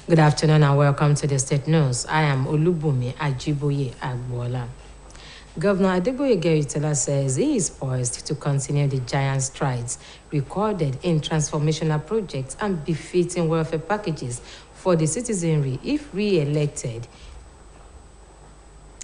Good afternoon and welcome to the State News. I am Olubumi Ajiboye Agbola. Governor Adegboyega Oyetola says he is poised to continue the giant strides recorded in transformational projects and befitting welfare packages for the citizenry if re-elected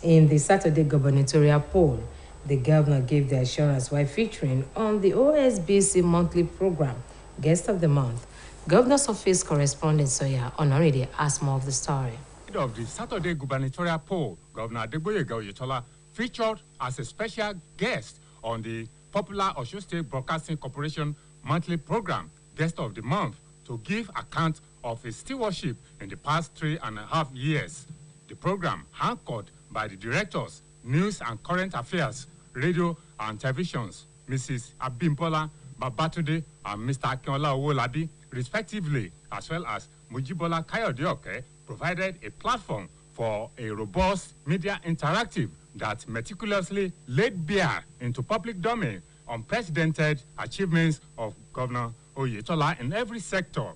in the Saturday gubernatorial poll. The governor gave the assurance while featuring on the OSBC monthly program, Guest of the Month. Governor's Office correspondent Soya Honoride has more of the story. Of the Saturday gubernatorial poll, Governor Adegboyega Oyetola featured as a special guest on the popular Osun State Broadcasting Corporation monthly program, Guest of the Month, to give account of his stewardship in the past 3.5 years. The program, anchored by the directors, News and Current Affairs, Radio and Televisions, Mrs. Abimbola Babatunde and Mr. Akinola Owolabi, respectively, as well as Mujibola Kayode-Oke, provided a platform for a robust media interactive that meticulously laid bare into public domain unprecedented achievements of Governor Oyetola in every sector.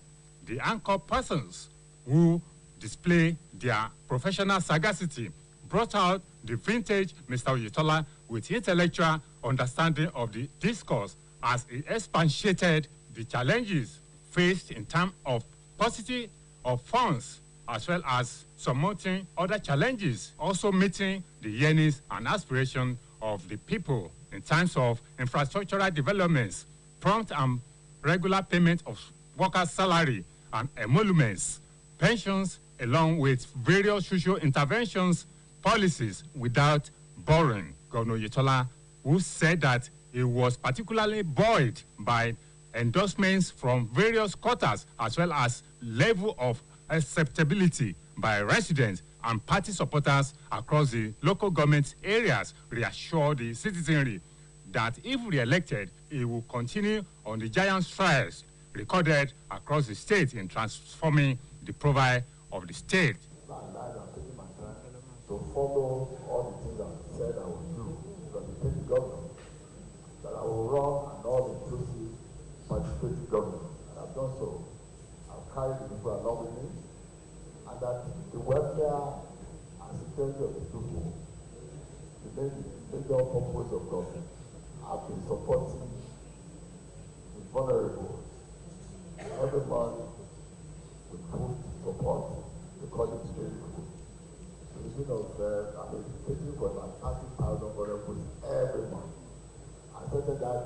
The anchor persons who display their professional sagacity brought out the vintage Mr. Oyetola with intellectual understanding of the discourse as he expatiated the challenges faced in terms of paucity of funds, as well as surmounting other challenges, also meeting the yearnings and aspirations of the people in terms of infrastructural developments, prompt and regular payment of workers' salary and emoluments, pensions, along with various social interventions, policies without borrowing. Governor Oyetola, who said that he was particularly buoyed by endorsements from various quarters as well as level of acceptability by residents and party supporters across the local government areas, reassured the citizenry that if re-elected, he will continue on the giant strides recorded across the state in transforming the profile of the state. To follow all the things that I said I would do from the state government, that I will run an all-inclusive participative government, and I've done so. I've carried the people along with me, and that the welfare and security of the people, the major purpose of government, I've been supporting the vulnerable. Every month with food support, the college daily food. To the of I've been taking for about 30,000 vulnerable every month. I started that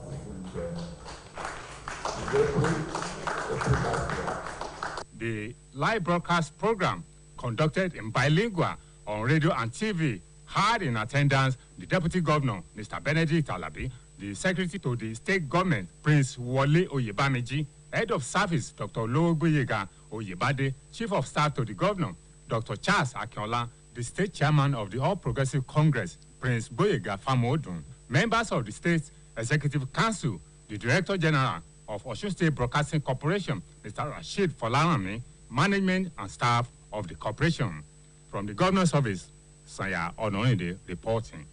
The live broadcast program, conducted in bilingual on radio and TV, had in attendance the Deputy Governor, Mr. Benedict Alabi, the Secretary to the State Government, Prince Wole Oyebamiji, Head of Service, Dr. Olugboyega Oyebade, Chief of Staff to the Governor, Dr. Charles Akinola, the State Chairman of the All Progressive Congress, Prince Boyega Famodun, members of the State Executive Council, the Director General of Osun State Broadcasting Corporation, Mr. Rashid Folarami, management and staff of the corporation. From the Governor's Office, Soya Honoride reporting.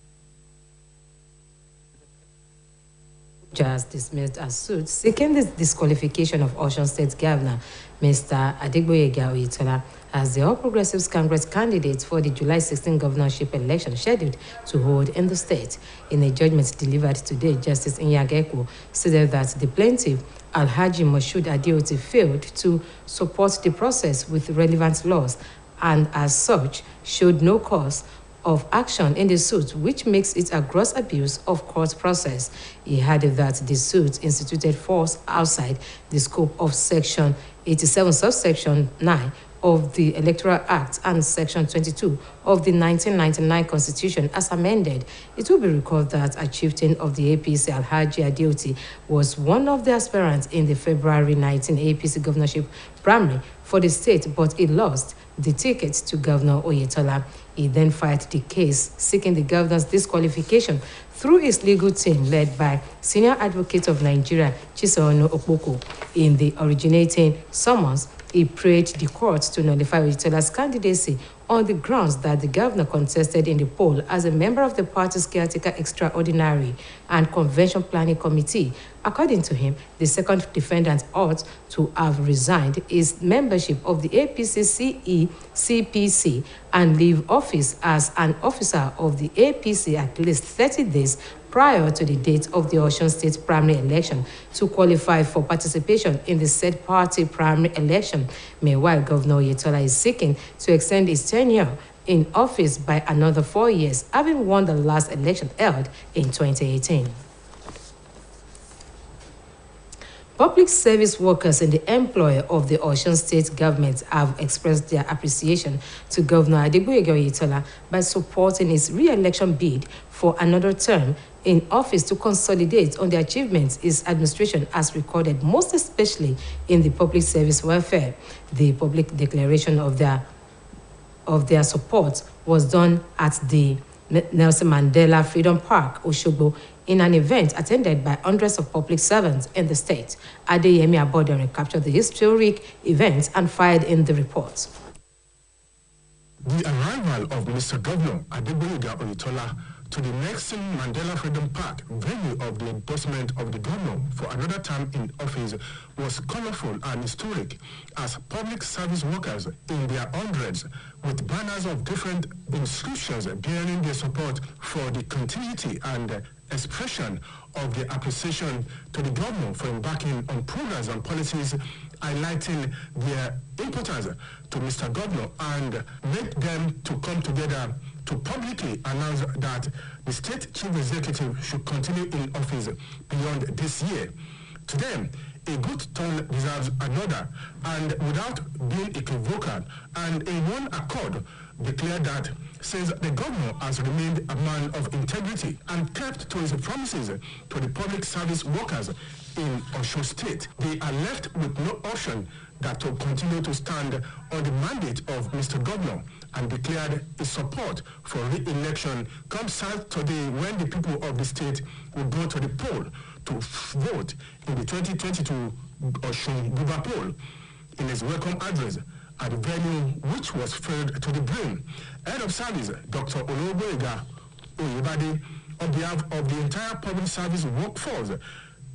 Just dismissed as suit seeking the disqualification of Osun State Governor Mr. Adegboyega Oyetola as the All Progressives Congress candidate for the July 16 governorship election scheduled to hold in the state. In a judgment delivered today, Justice Nyageko stated that the plaintiff, Alhaji Moshood Adeoti, failed to support the process with relevant laws and as such showed no cause of action in the suit, which makes it a gross abuse of court process. He added that the suit instituted falls outside the scope of Section 87, subsection 9 of the Electoral Act and Section 22 of the 1999 Constitution as amended. It will be recalled that a chieftain of the APC, Alhaji Adeoti, was one of the aspirants in the February 19 APC governorship primary for the state, but he lost the ticket to Governor Oyetola. He then filed the case seeking the governor's disqualification through his legal team led by Senior Advocate of Nigeria, Chisono Okpoko. In the originating summons, He prayed the court to nullify Oyetola's candidacy on the grounds that the governor contested in the poll as a member of the party's caretaker extraordinary and convention planning committee. According to him, the second defendant ought to have resigned his membership of the APC-CE-CPC and leave office as an officer of the APC at least 30 days prior to the date of the Osun State primary election to qualify for participation in the said party primary election. Meanwhile, Governor Oyetola is seeking to extend his tenure in office by another 4 years, having won the last election held in 2018. Public service workers in the employ of the Osun State government have expressed their appreciation to Governor Adegboyega Oyetola by supporting his re-election bid for another term in office to consolidate on the achievements his administration has recorded, most especially in the public service welfare. The public declaration of their support was done at the Nelson Mandela Freedom Park, Osogbo, in an event attended by hundreds of public servants in the state. Adeyemi Abodere captured the historic event and filed in the report. The arrival of Mr. Governor Adegboyega Oyetola to the Nelson Mandela Freedom Park, venue of the endorsement of the governor for another term in office, was colorful and historic as public service workers in their hundreds with banners of different inscriptions bearing their support for the continuity and expression of their appreciation to the governor for embarking on programs and policies highlighting their importance to Mr. Governor and make them to come together to publicly announce that the state chief executive should continue in office beyond this year. To them, a good turn deserves another, and without being equivocal and in one accord, declare that since the governor has remained a man of integrity and kept to his promises to the public service workers in Osun State, they are left with no option that to continue to stand on the mandate of Mr. Governor and declared his support for re-election come Saturday when the people of the state will go to the poll to vote in the 2022 Osun Guber poll. In his welcome address at the venue, which was filled to the brim, Head of Service Dr. Olugboyega Oyebade, on behalf of the entire public service workforce,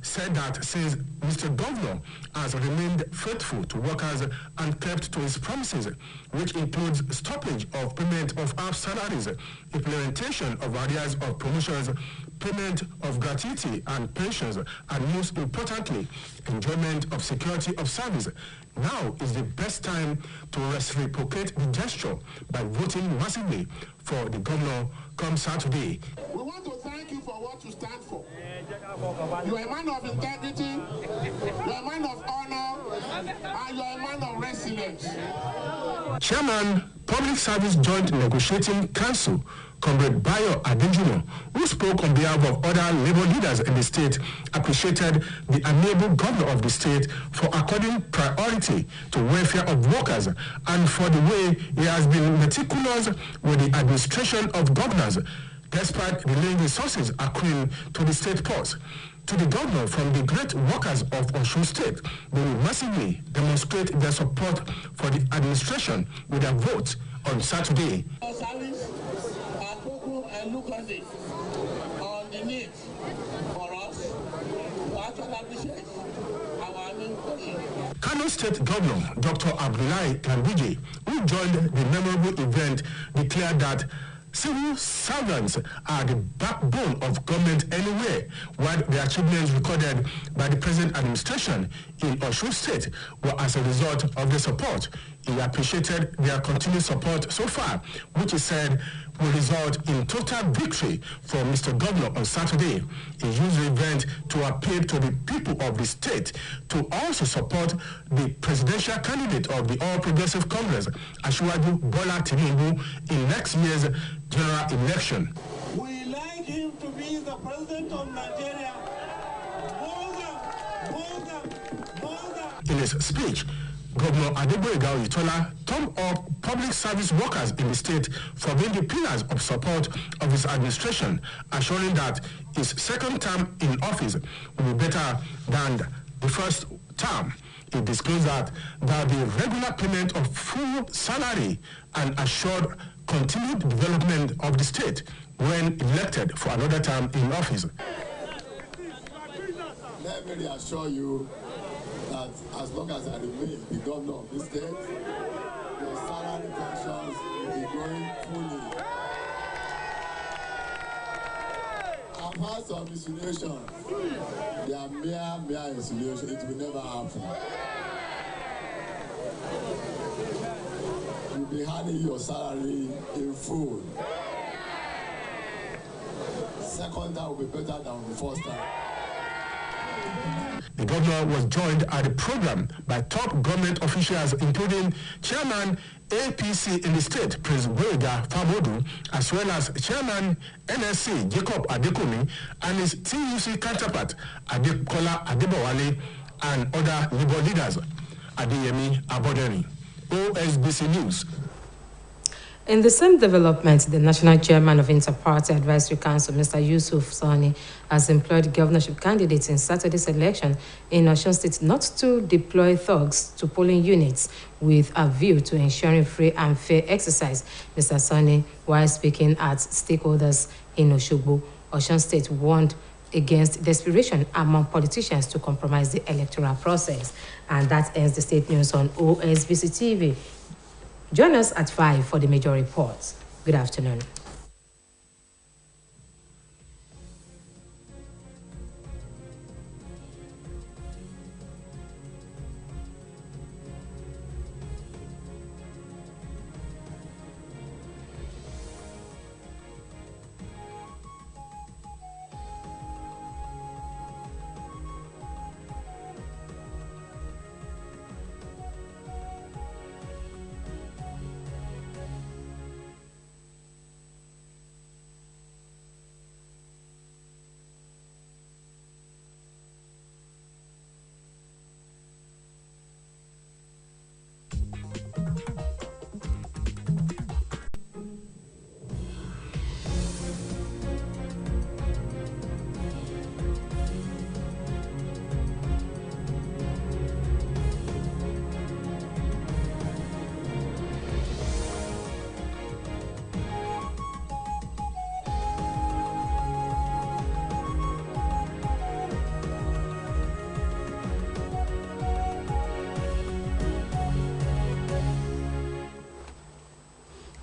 said that since Mr. Governor has remained faithful to workers and kept to his promises, which includes stoppage of payment of half salaries, implementation of areas of promotions, payment of gratuity and pensions, and most importantly, enjoyment of security of service, now is the best time to reciprocate the gesture by voting massively for the governor come Saturday. We want to thank you for what you stand for. You are a man of integrity, you are a man of honor, and you are a man of resilience. Chairman, Public Service Joint Negotiating Council, Comrade Bayo Adejumo, who spoke on behalf of other labor leaders in the state, appreciated the amiable governor of the state for according priority to welfare of workers and for the way he has been meticulous with the administration of governors, despite delaying resources accruing to the state purse. To the governor from the great workers of Osun State, they will massively demonstrate their support for the administration with their vote on Saturday. And look at it on the needs for us to actually appreciate our employees. Kano State Governor Dr. Abdullahi Ganduje, who joined the memorable event, declared that civil servants are the backbone of government anywhere, while the achievements recorded by the present administration in Osun State were as a result of their support. He appreciated their continued support so far, which he said will result in total victory for Mr. Governor on Saturday. He used the event to appeal to the people of the state to also support the presidential candidate of the All Progressive Congress, Asiwaju Bola Tinubu, in next year's general election. We like him to be the president of Nigeria. In his speech, Governor Adegboyega Oyetola thumbed up public service workers in the state for being the pillars of support of his administration, assuring that his second term in office will be better than the first term. He disclosed that the regular payment of full salary and assured continued development of the state when elected for another term in office. Let me reassure you that as long as I remain the governor of this state, your salary pensions will be going fully. I've had some insinuations. They are mere insinuations. It will never happen. You'll be handing your salary in full. Second time will be better than the first time. The governor was joined at the program by top government officials, including Chairman APC in the state, Prince Boyega Famodu, as well as Chairman NSC Jacob Adekomi and his TUC counterpart Adekola Adebowale and other Labour leaders. Adeyemi Abodeni, OSBC News. In the same development, the National Chairman of Inter-Party Advisory Council, Mr. Yusuf Sani, has employed governorship candidates in Saturday's election in Osun State not to deploy thugs to polling units with a view to ensuring free and fair exercise. Mr. Sani, while speaking at stakeholders in Osogbo, Osun State warned against desperation among politicians to compromise the electoral process. And that ends the state news on OSBC TV. Join us at 5 for the major reports. Good afternoon.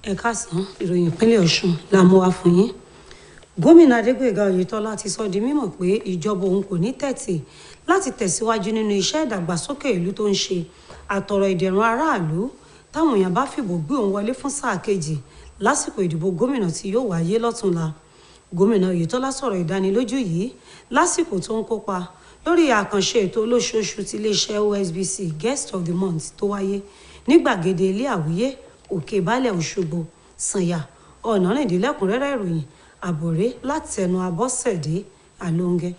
Ẹ káàsán, ìròyìn ìpínlẹ̀ Ọ̀ṣun la mú wá fún yín. Gómìnà Adégbóyèga Oyètọ́lá ti sọ di mímọ̀ pé ìjọba òun kò ní tẹ̀tì láti tẹ̀síwájú nínú iṣẹ́ ìdàgbàsókè ìlú tó ń ṣe àtọ̀rọ̀ ìdẹ̀rùn aráàlú táwọn èèyàn bá fìbò gbé òun wọlé fún sáà kejì lásìkò ìdìbò gómìnà tí yóò wáyé lọ́tùnla. Gómìnà Oyètọ́lá sọ̀rọ̀ ìdánilójú yìí lásìkò tó ń kópa lórí àkànṣe ètò olóṣooṣù ti iléeṣẹ́ OSBC Guest of the Month tó wáyé ní gbàgede ilé àwíyé Òkè Ìbálẹ̀ Òṣogbo Sànyà ọ̀nàrìndínlẹ́kùnrẹ́rẹ́ ìròyìn àbòrè látẹnu Abọ́sẹ̀dé Alóńgẹ́.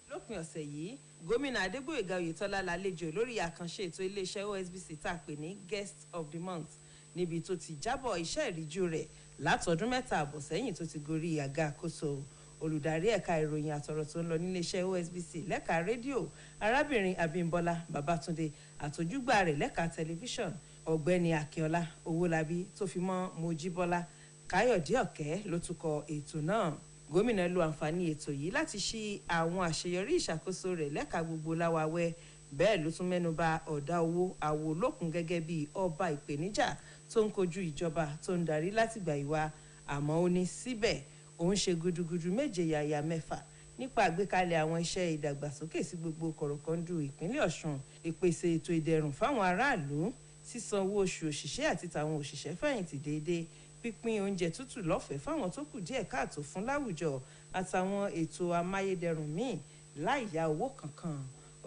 Lópin ọ̀sẹ̀ yìí, gómìnà Adégbóyèga Oyètọ́lá lálejò lórí àkànṣe ètò iléeṣẹ́ OSBC tá a pè ní Guest of the Month níbi tó ti jábọ̀ iṣẹ́ ìríjú rẹ̀ látọdún 3 àbọ̀ sẹ́yìn tó ti gorí àga àkóso. Olùdarí ẹ̀ka ìròyìn àtọ̀rọ̀ tó ń lọ níléeṣẹ́ OSBC lẹ́ka rédíò arábìnrin Abímbọ́lá Babátúndé àtòjúgbà rẹ̀ lẹ́ka tẹlifíṣọ̀n ọ̀gbẹ́ni Akínọlá Owólabí tó fi mọ́ Mojíbọ́lá Káyọ̀dé Ọ̀kẹ́ ló tukọ̀ ètò náà. Gómìnà lo àǹfààní ètò yìí láti ṣí àwọn àṣeyọrí ìṣàkóso rẹ̀ lẹ́ka gbogbo láwàwẹ́. Bẹ́ẹ̀ ló tún mẹ́nuba ọ̀dá owó àwòlókun gẹ́gẹ́ bí ọba ìpèníjà tó ń kojú ìjọba tó ń darí látìgbà ìwà. Àmọ́ ó ní síbẹ̀ òun ṣe gudugudu méje yàyà mẹ́fà nípa àgbékalẹ̀ àwọn iṣẹ́ ìdàgbàsókè sí gbogbo kọ̀rọ̀kọ́ndù ìpínlẹ̀ Ọ̀ṣun, ìpèsè ètò ìdẹ̀rùn fáwọn aráàlú, sísan owó oṣù òṣìṣẹ́ àti tàwọn òṣìṣẹ́ fẹ̀yìntì déédéé, pípín oúnjẹ tútù lọ́fẹ̀ẹ́ fáwọn tó kù díẹ̀ káàtó fún láwùjọ àtàwọn ètò amáyédẹrùn míì láì yá owó kankan.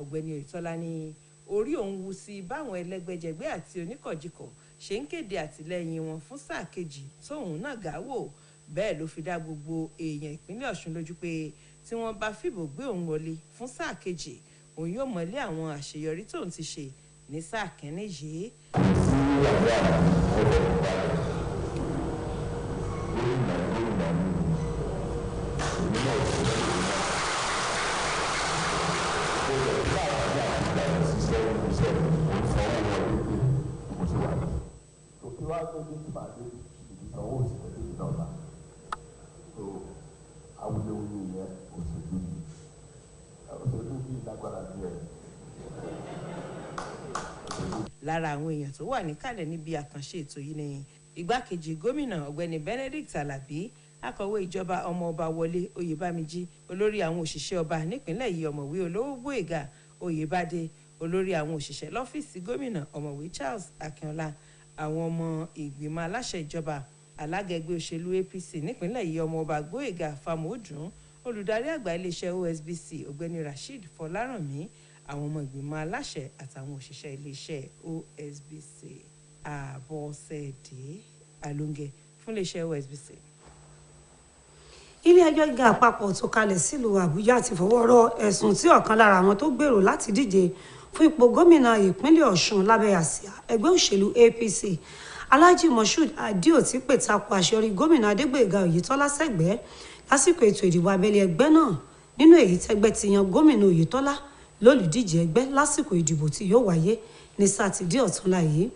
Ọ̀gbẹ́ni Oyètọ́lá ní orí òun wú sí báwọn ẹlẹ́gbẹ́jẹgbẹ́ àti oníkọ̀jìkọ̀ ṣe ń kéde àtìlẹ́yìn wọn fún sáà kejì tóun náà gáwò. Bẹ́ẹ̀ ló fi dá gbogbo èèyàn ìpínlẹ̀ Ọ̀ṣun lójú pé tí wọ́n bá fìbò gbé òun wọlé fún sáà kejì, òun yóò mọ̀lé àwọn àṣeyọrí tóun ti ṣe ní sáà kẹ́ni yìí. ní tí màá dé ìsanwó òṣìṣẹ́ tó yìí náà bá so awuyewuye yẹn òṣèlú bíi lágbára díẹ̀. lára àwọn èèyàn tó wà níkàlẹ̀ níbi àkànṣe ètò yìí ni igbákejì gómìnà ọ̀gbẹ́ni Benedict Alabi, akọ̀wé ìjọba ọmọọba Wọlé Oyèbámijí, olórí àwọn òṣìṣẹ́ ọba nípìnlẹ̀ yìí ọ̀mọ̀wé Olówógbóyèga Oyèbádé, olórí àwọn òṣìṣẹ́ lọ́fíìsì gómìnà ọ̀mọ̀wé Charles Akínọlá, àwọn ọmọ ìgbìmọ̀ aláṣẹ ìjọba, alága ẹgbẹ́ òṣèlú APC nípìnlẹ̀ yìí ọmọọba Gbóyèga Fámọ̀ọ́dún, olùdarí àgbà iléeṣẹ́ OSBC ọ̀gbẹ́ni Rasheed Fọlárànmí, àwọn ọmọ ìgbìmọ̀ aláṣẹ àtàwọn òṣìṣẹ́ iléeṣẹ́ OSBC. Àbọ̀sẹ̀dé Alóńgẹ fún iléeṣẹ́ OSBC. ilé-ẹjọ́ gíga àpapọ̀ tó kalẹ̀ sílùú Àbújá ti fọwọ́ rọ́ ẹ̀sùn tí ọ̀kan lára àwọn tó gbèrò láti díje fún ipò gómìnà ìpínlẹ̀ Ọ̀ṣun lábẹ́ àsíá ẹgbẹ́ òṣèlú APC Alhaji Moshood Adeoti pè tako àṣeyọrí gómìnà Adégbóyèga Oyètọ́lá sẹ́gbẹ̀ẹ́ lásìkò ètò ìdìbò abẹ́lé ẹgbẹ́ náà, nínú èyí tẹ́gbẹ́ ti yan gómìnà Oyètọ́lá lólùdíje ẹgbẹ́ lásìkò ìdìbò tí yóò wáyé ní sátidé ọ̀túnla yìí.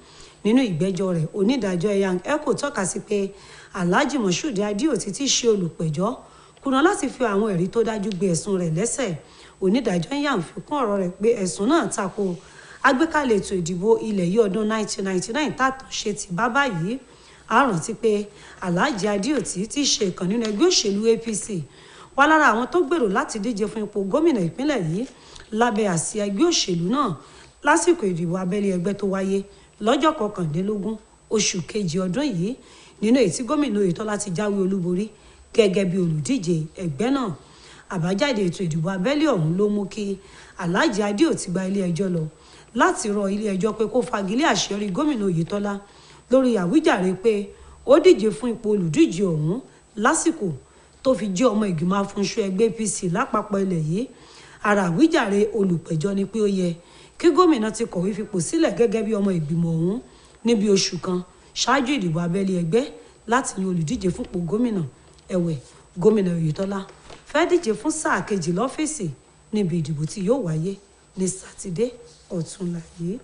Nínú ìgbẹ́jọ́ rẹ̀, onídàájọ́ Yang Eko tọ́ka sí pé Alhaji Moshood Adeoti tí ṣe olùpẹ̀jọ́ kùnà láti fi àwọn ẹ̀rí tó dájú gbé ẹ̀sùn rẹ̀ lẹ́sẹ̀. Onídàájọ́ Yang fi kún ọ̀rọ̀ rẹ̀ pé ẹ̀sùn náà tako àgbékalẹ̀ ètò ìdìbò ilẹ̀ yìí ọdún 1999 tàtúnṣe ti bá báyìí. A rántí pé Alhaji Adeoti tí ṣe ìkan nínú ẹgbẹ́ òṣèlú APC wà lára àwọn tó gbèrò láti díje fún ipò gómìnà ìpínlẹ̀ yìí lábẹ́ àsíá ẹgbẹ́ òṣèlú náà lásìkò ìdìbò abẹ́lé ẹgbẹ́ tó wáyé lọ́jọ́ 19 oṣù kejì ọdún yìí, nínú èyí tí gómìnà Oyètọ́lá ti jáwé olúborí gẹ́gẹ́ bí olùdíje ẹgbẹ́ náà. Àbájáde ètò ìdìbò abẹ́lé ọ̀hún ló mú kí Alhaji Adeoti gba ilé ẹjọ́ lọ láti rọ ilé ẹjọ́ pé kó fagilé àṣeyọrí gómìnà Oyètọ́lá lórí àwíjàre pé ó díje fún ipò olùdíje ọ̀hún lásìkò tó fi jẹ́ ọmọ ìgbìmọ̀ afúnṣu ẹgbẹ́ APC lápapọ̀ ilẹ̀ yìí. Ara àwíjàre olùpẹ̀jọ́ ni pé ó yẹ kí gómìnà ti kọ̀wé fipò sílẹ̀ gẹ́gẹ́ bí ọmọ ìgbìmọ̀ ọ̀hún níbi oṣù kan ṣáájú ìdìbò abẹ́lé ẹgbẹ́ láti yan olùdíje fúnpò gómìnà. Ẹ̀wẹ̀, gómìnà Oyètọ́lá fẹ́ díje fún sáà kejì lọ́fíìsì níbi ìdìbò tí yóò wáyé ní sátidé ọ̀túnla yìí.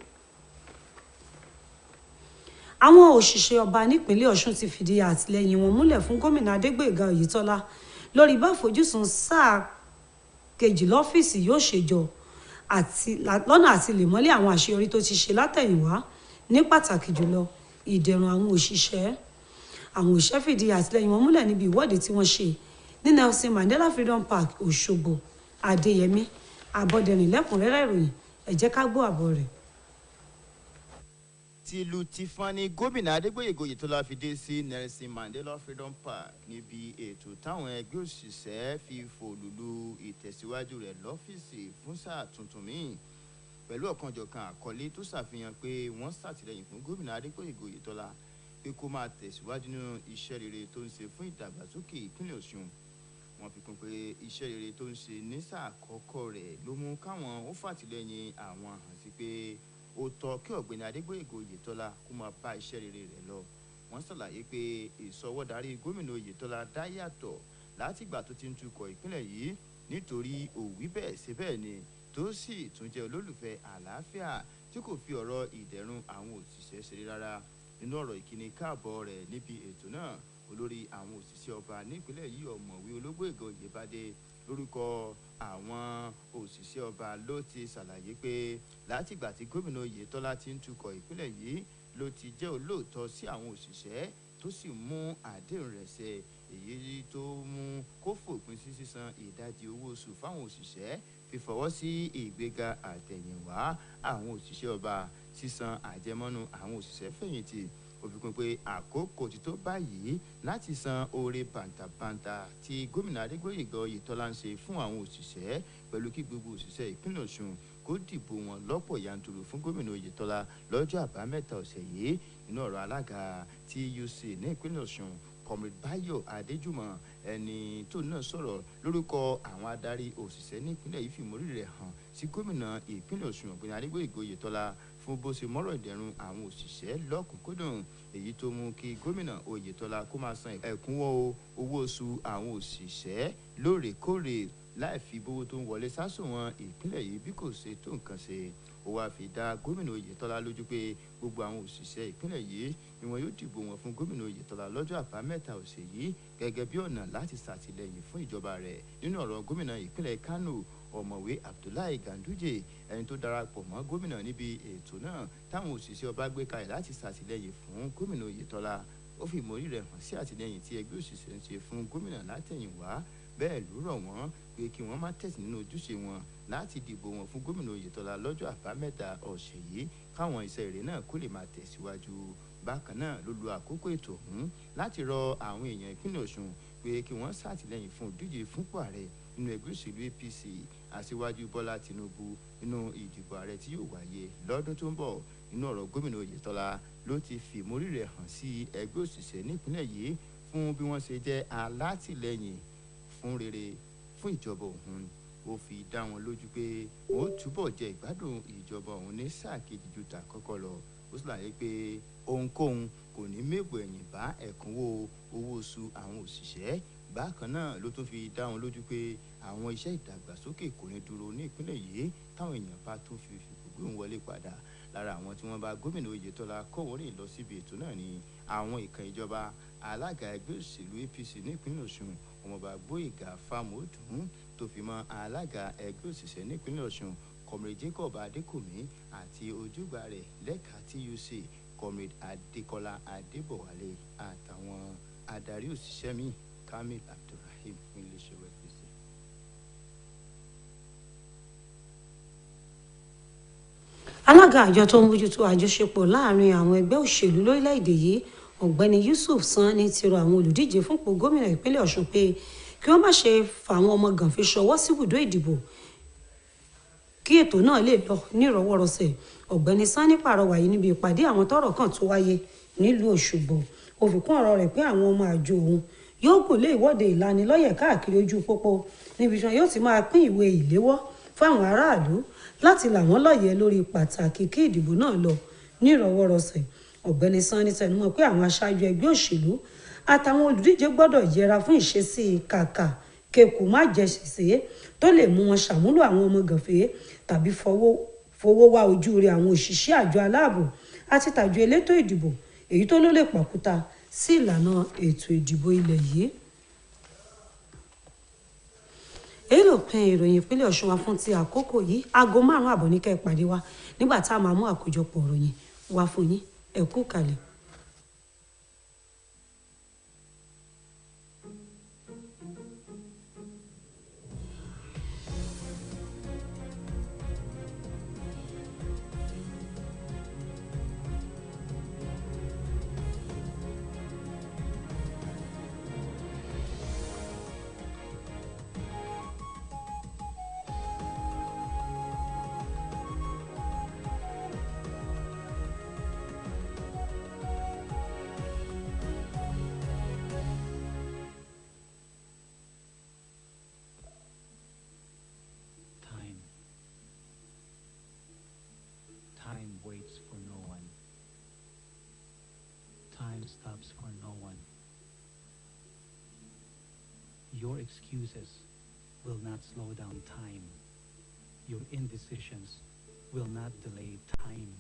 Àwọn òṣìṣẹ́ ọba nípìnlẹ̀ Ọ̀ṣun ti fìdí àtìlẹ́yìn wọn múlẹ̀ fún gómìnà Adégbóyèga Oyètọ́lá lórí bá àfojúsùn sáà kejì lọ́fíìsì yóò ṣèjọ lọ́nà àti lè mọ́lé àwọn àṣeyọrí tó ti ṣe látẹ̀yìnwá, ní pàtàkì jùlọ ìdẹ̀rùn àwọn òṣìṣẹ́. Àwọn òṣìṣẹ́ fìdí àtìlẹ́yìn wọn múlẹ̀ níbi ìwọ́de tí wọ́n ṣe ní Nelson Mandela Freedom Park Òṣogbo. Adéyẹmí Abọ́dẹrìn lẹ́kùnrẹ́rẹ́ ìròyìn, ẹ jẹ́ ká gbọ́ àbọ̀ rẹ̀. tìlù tìfani gómìnà Adégbóyèga Oyètọ́lá fi dé sí Nelson Mandela Freedom Park níbi ètò táwọn ẹgbẹ́ òṣìṣẹ́ fi fòlùlù ìtẹ̀síwájú rẹ̀ lọ́fíìsì fún sáà tuntun míì, pẹ̀lú ọ̀kanjọ̀kan àkọlé tó ṣàfihàn pé wọ́n ṣàtìlẹ́yìn fún gómìnà Adégbóyèga Oyètọ́lá pé kó máa tẹ̀síwájú nínú iṣẹ́ rere tó ń ṣe fún ìdàgbàsókè ìpínlẹ̀ Ọ̀ṣun. Wọ́n fi kún pé iṣẹ́ rere tó ń ṣe ní sáà àkọ́kọ́ rẹ̀ ló mú káwọn ó fàtìlẹ́yìn àwọn hàn sí pé ó tọ́ kí ọ̀gbẹ́ni Adégbóyèga Oyètọ́lá kó máa bá iṣẹ́ rere rẹ̀ lọ. Wọ́n ṣàlàyé pé ìsọwọ́darí gómìnà Oyètọ́lá dá yàtọ̀ látìgbà tó ti ń tukọ̀ ìpínlẹ̀ yìí, nítorí òwí bẹ́ẹ̀ ṣe bẹ́ẹ̀ ni tó sì tún jẹ́ olólùfẹ́ àlàáfíà tí kò fi ọ̀rọ̀ ìdẹ̀rùn àwọn òṣìṣẹ́ ṣeré rárá. Nínú ọ̀rọ̀ ìkíni káàbọ̀ rẹ̀ níbi ètò náà, olórí àwọn òṣìṣẹ́ ọba nípínlẹ̀ yìí ọ̀mọ̀wé Ológbóyèga Oyèbádé lórúkọ àwọn òṣìṣẹ́ ọba ló ti ṣàlàyé pé látìgbà tí gómìnà Oyètọ́lá ti ń tukọ̀ ìpínlẹ̀ yìí ló ti jẹ́ olóòótọ́ sí àwọn òṣìṣẹ́ tó sì mú àdéhùn rẹ̀ ṣẹ, èyí tó mú kó fòpin sí sísan ìdajì owó oṣù fáwọn òṣìṣẹ́, fífọwọ́ sí ìgbéga àtẹ̀yìnwá àwọn òṣìṣẹ́ ọba, sísan àjẹmọ́nú àwọn òṣìṣẹ́ fẹ̀yìntì. Ó fi kún pé àkókò ti tó báyìí láti san oore bàǹtàbàǹtà tí gómìnà Adégbóyèga Oyètọ́lá ń ṣe fún àwọn òṣìṣẹ́, pẹ̀lú kí gbogbo òṣìṣẹ́ ìpínlẹ̀ Ọ̀ṣun kó dìbò wọn lọ́pọ̀ yanturu fún gómìnà Oyètọ́lá lọ́jọ́ àbámẹ́ta ọ̀sẹ̀ yìí. Nínú ọ̀rọ̀ alága TUC ní ìpínlẹ̀ Ọ̀ṣun, Comrade Báyọ̀ Adéjùmọ̀, ẹni tó náà sọ̀rọ̀ lórúkọ àwọn adarí òṣìṣẹ́ ní ìpínlẹ̀ yìí, fìmórí rẹ̀ hàn sí gómìnà ìpínlẹ̀ Ọ̀ṣun ọ̀gbẹ́ni Adégbóyèga Oyètọ́lá fún bó ṣe mọ́rọ̀ ìdẹ̀rùn àwọn òṣìṣẹ́ lọ́kùnkúndùn, èyí tó mú kí gómìnà Oyètọ́lá kó máa san ẹ̀kúnwọ́ owó oṣù àwọn òṣìṣẹ́ lóòrèkóòrè láì fi bówó tó ń wọlé sásùnwọ̀n ìpínlẹ̀ yìí bí kò ṣe tó nǹkan ṣe. Ó ó wáá fi dá gómìnà oyetola lójú pé gbogbo àwọn òṣìṣẹ́ ìpínlẹ̀ yìí ni wọn yóò dìbò wọn fún gómìnà oyetola lọ́jọ́ àbámẹ́ta ọ̀sẹ̀ yìí gẹ́gẹ́ bí ọ̀nà láti ṣàtìlẹ́yìn fún ìjọba rẹ̀. Nínú ọ̀rọ̀ gómìnà ìpínlẹ̀ kano ọ̀mọ̀wé abdullahi ganduje ẹni tó darapọ̀ mọ́ gómìnà níbi ètò náà táwọn òṣìṣẹ́ ọba gbé kalẹ̀ láti ṣàtìlẹ́yìn fún gómìnà oyetola, ó fi ìmọ̀rí rẹ̀ hàn sí àtìlẹ́yìn tí ẹgbẹ́ òṣìṣẹ́ ń ṣe fún gómìnà látẹ̀yìnwá. Bẹ́ẹ̀ ló rọ̀ wọ́n pé kí wọ́n má tẹ̀sí nínú ojúṣe wọn láti dìbò wọn fún gómìnà oyetola lọ́jọ́ àbámẹ́ta ọ̀sẹ̀ yìí káwọn iṣẹ́ rẹ̀ náà kó lè máa tẹ̀síwájú. Bákan náà ló lo àkókò ètò ọ̀hún láti rọ àwọn èèyàn ìpínlẹ̀ ọ̀ṣun pé kí wọ́n ṣàtìlẹ́yìn fún òdíje fúnpò ààrẹ nínú ẹgbẹ́ òṣèlú apc aṣíwájú bọ́lá tinubu nínú ìdìbò ààrẹ tí yóò wáyé lọ́dún tó ń bọ̀. Nínú ọ̀rọ̀ gómìnà oyetola ló ti fìmórí rẹ̀ hàn sí ẹgbẹ́ òṣìṣẹ́ nípínlẹ̀ yìí fún bí wọ́n ṣe jẹ́ alátìlẹ́yìn fún rere fún ìjọba òun. Ó fi dá wọn lójú pé wọn ó túbọ̀ jẹ ìgbádùn ìjọba òun ní sáà kejì ju tàkọ́kọ́ lọ. Ó ṣàlàyé pé ohunkóhun kò ní mẹ́gbọ̀ ẹ̀yìn bá ẹ̀kúnwó owó oṣù àwọn òṣìṣẹ́. Bákan náà ló tún fi dá wọn lójú pé àwọn iṣẹ́ ìdàgbàsókè kò ní dúró ní ìpínlẹ̀ yìí táwọn èèyàn bá tún fi gbogbo òun wọlé padà. Lára àwọn tí wọ́n bá gómìnà oyetola kọ́wọ́rìn lọ síbi ètò náà ni àwọn ìkan ìjọba alága ẹgbẹ́ òṣèlú apc nípínlẹ̀ ọ̀ṣun ọmọọba gbóyèga fámọ́dún tó fi mọ́ alága ẹgbẹ́ òṣìṣẹ́ nípínlẹ̀ ọ̀ṣun comrade jacob adékòmí àti ojúgbà rẹ̀ lẹ́ka tuc comrade adékọlá adébọ̀wálé àtàwọn adarí òṣìṣẹ́ míì kamil abdulrahim fún iléeṣẹ́ OSBC. alága àjọ tó ń bójútó àjọṣepọ̀ láàrin àwọn ẹgbẹ́ òṣèlú lórílẹ̀‐èdè yìí ọ̀gbẹ́ni yusuf sanni ti rọ àwọn olùdíje fúnpọ̀ gómìnà ìpínlẹ̀ ọ̀ṣun pé kí wọ́n má ṣe fàwọn ọmọ gànfẹ́ ṣọwọ́ sí ibùdó ìdìbò kí ètò náà lè lọ nírọ̀wọ́rọsẹ̀. ọ̀gbẹ́ni sanni pàrọwà yìí níbi ìpàdé àwọn tọ́rọ̀ kan tó wáyé nílùú òṣogbo. ó fi kún ọ̀rọ̀ rẹ̀ pé àwọn ọmọ àjọ òun yóò gùn lé ìwọ́de ìlanilọ́yẹ̀ káàkiri ojú pópó níbi tí wọn yóò ti máa pín ìwé ìléwọ́ fáwọn aráàlú láti là wọ́n lọ́yẹ̀ lórí pàtàkì kí ìdìbò náà lọ nírọ̀wọ́rọsẹ̀. ọ̀gbẹ́ni sanni tẹnumọ́ pé àwọn aṣáájú ẹgbẹ́ òṣèlú àtàwọn olùdíje gbọ́dọ̀ yẹra fún ìṣesí kàkà kekù má jẹ̀ṣẹ̀ṣẹ̀ tó lè mú wọn ṣàmúlò àwọn ọmọ gànfẹ́ tàbí fowó wá ojú rẹ̀ àwọn òṣìṣẹ́ àjọ aláàbò àti tàjọ elétò ìdìbò èyí tó ló lè pàkúta sí ìlànà ètò ìdìbò ilẹ̀ yìí. èyí ló pin ìròyìn ìpínlẹ̀ ọ̀ṣun wa fún ti àkókò yìí aago 5 àbọ̀ ní kẹ́ ẹ pàdé wa nígbà tá a máa mú àkójọpọ̀ ìròyìn wá fún yín ẹ kú kalẹ̀. Time waits for no one. Time stops for no one. Your excuses will not slow down time. Your indecisions will not delay time.